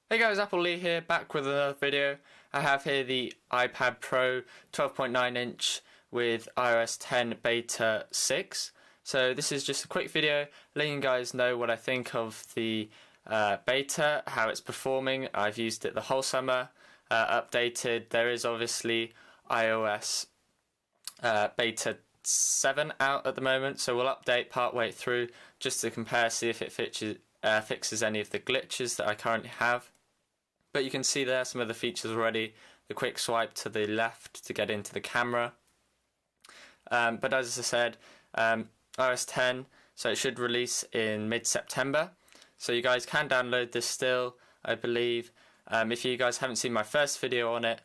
Hey guys, Apple Lee here, back with another video. I have here the iPad Pro 12.9 inch with iOS 10 Beta 6. So this is just a quick video letting you guys know what I think of the beta, how it's performing. I've used it the whole summer, updated. There is obviously iOS Beta 7 out at the moment, so we'll update part way through just to compare, see if it fixes any of the glitches that I currently have. But you can see there some of the features already. The quick swipe to the left to get into the camera. But as I said, iOS 10, so it should release in mid-September. So you guys can download this still, I believe. If you guys haven't seen my first video on it,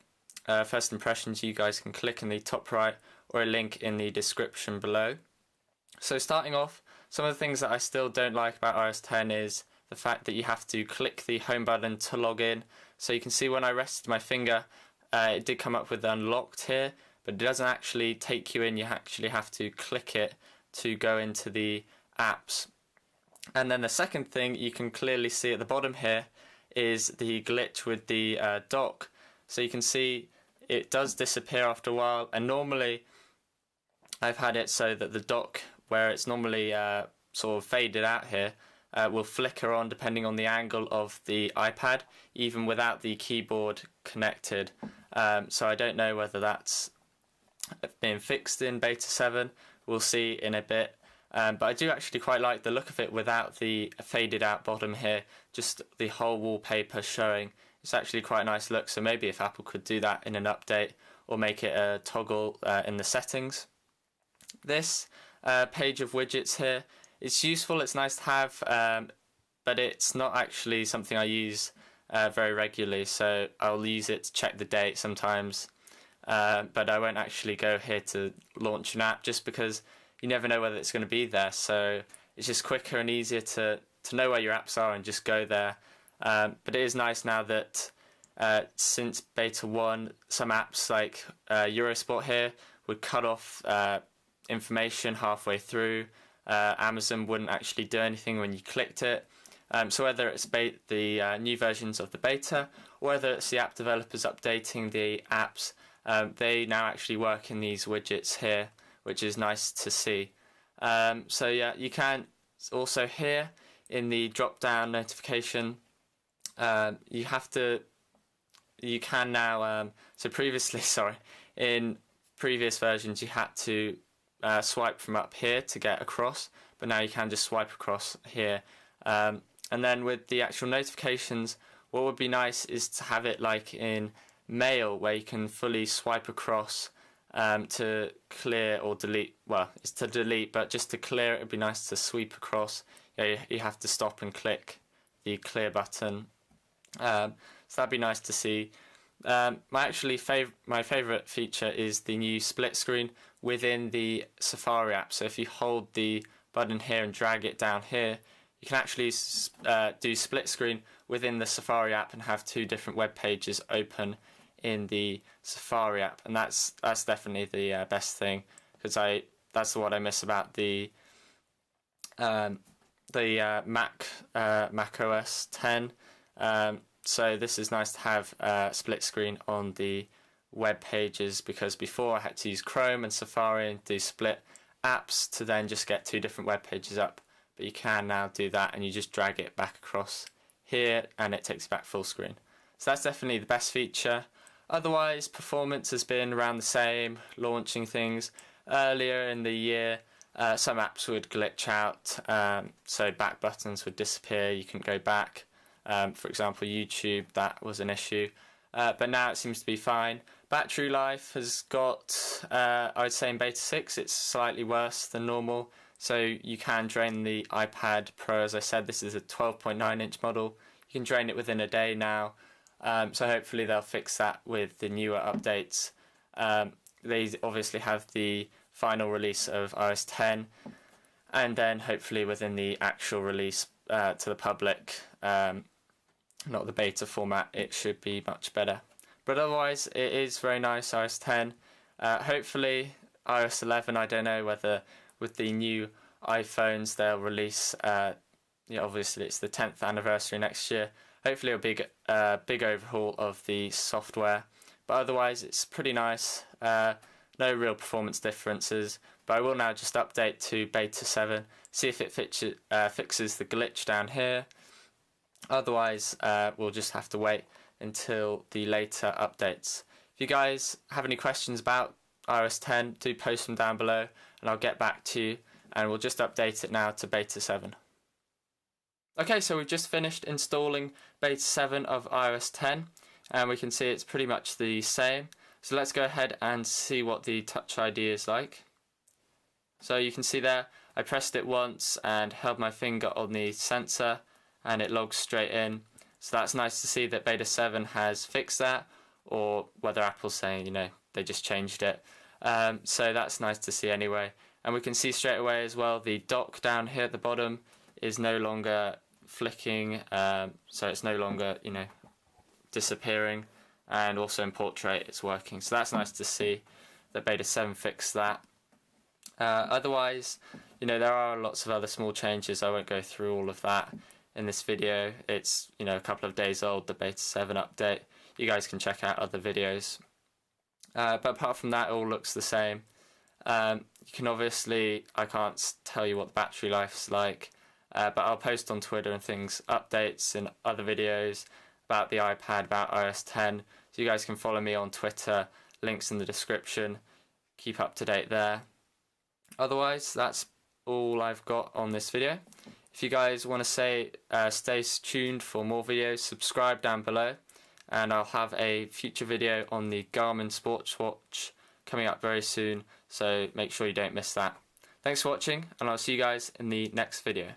first impressions, you guys can click in the top right or a link in the description below. So starting off, some of the things that I still don't like about iOS 10 is the fact that you have to click the home button to log in. So you can see when I rested my finger, it did come up with unlocked here, but it doesn't actually take you in. You actually have to click it to go into the apps. And then the second thing you can clearly see at the bottom here is the glitch with the dock. So you can see it does disappear after a while, and normally I've had it so that the dock, where it's normally sort of faded out here, will flicker on depending on the angle of the iPad, even without the keyboard connected. So I don't know whether that's being fixed in Beta 7. We'll see in a bit. But I do actually quite like the look of it without the faded out bottom here, just the whole wallpaper showing. It's actually quite a nice look, so maybe if Apple could do that in an update or make it a toggle in the settings. This page of widgets here, it's useful, it's nice to have, but it's not actually something I use very regularly, so I'll use it to check the date sometimes, but I won't actually go here to launch an app just because you never know whether it's going to be there, so it's just quicker and easier to know where your apps are and just go there. But it is nice now that since Beta 1, some apps like Eurosport here would cut off information halfway through. Amazon wouldn't actually do anything when you clicked it. So whether it's the new versions of the beta, or whether it's the app developers updating the apps, they now actually work in these widgets here, which is nice to see. So yeah, you can also here in the drop-down notification, you can now, so previously, sorry, in previous versions you had to swipe from up here to get across, but now you can just swipe across here. And then with the actual notifications, what would be nice is to have it like in Mail, where you can fully swipe across to clear or delete. Well, it's to delete, but just to clear it would be nice to sweep across. You have to stop and click the clear button. So that'd be nice to see. My favourite feature is the new split screen within the Safari app. So if you hold the button here and drag it down here, you can actually do split screen within the Safari app and have two different web pages open in the Safari app, and that's definitely the best thing, because that's what I miss about the Mac OS 10. So this is nice to have split screen on the web pages, because before I had to use Chrome and Safari and do split apps to then just get two different web pages up, but you can now do that and you just drag it back across here and it takes you back full screen. So that's definitely the best feature. Otherwise, performance has been around the same. Launching things earlier in the year, some apps would glitch out, so back buttons would disappear, you couldn't go back. For example, YouTube, that was an issue, but now it seems to be fine. Battery life has got, I would say in Beta 6, it's slightly worse than normal, so you can drain the iPad Pro. As I said, this is a 12.9 inch model. You can drain it within a day now, so hopefully they'll fix that with the newer updates. They obviously have the final release of iOS 10, and then hopefully within the actual release to the public, not the beta format, it should be much better. But otherwise, it is very nice, iOS 10. Hopefully, iOS 11, I don't know whether with the new iPhones they'll release obviously it's the 10th anniversary next year. Hopefully it'll be a big overhaul of the software, but otherwise it's pretty nice. No real performance differences, but I will now just update to beta 7, see if it fixes the glitch down here. Otherwise, we'll just have to wait until the later updates. If you guys have any questions about iOS 10, do post them down below and I'll get back to you, and we'll just update it now to beta 7. Okay, so we've just finished installing beta 7 of iOS 10 and we can see it's pretty much the same. So let's go ahead and see what the Touch ID is like. So you can see there, I pressed it once and held my finger on the sensor and it logs straight in. So that's nice to see that beta 7 has fixed that, or whether Apple's saying, they just changed it. So that's nice to see anyway. And we can see straight away as well, the dock down here at the bottom is no longer flicking, so it's no longer, disappearing, and also in portrait it's working. So that's nice to see that beta 7 fixed that. Otherwise, there are lots of other small changes. I won't go through all of that in this video. It's, a couple of days old, the beta 7 update. You guys can check out other videos. But apart from that, it all looks the same. You can obviously, I can't tell you what the battery life's like, but I'll post on Twitter and things, updates and other videos about the iPad, about iOS 10. So you guys can follow me on Twitter, links in the description. Keep up to date there. Otherwise, that's all I've got on this video. If you guys want to stay tuned for more videos, subscribe down below, and I'll have a future video on the Garmin Sports Watch coming up very soon, so make sure you don't miss that. Thanks for watching, and I'll see you guys in the next video.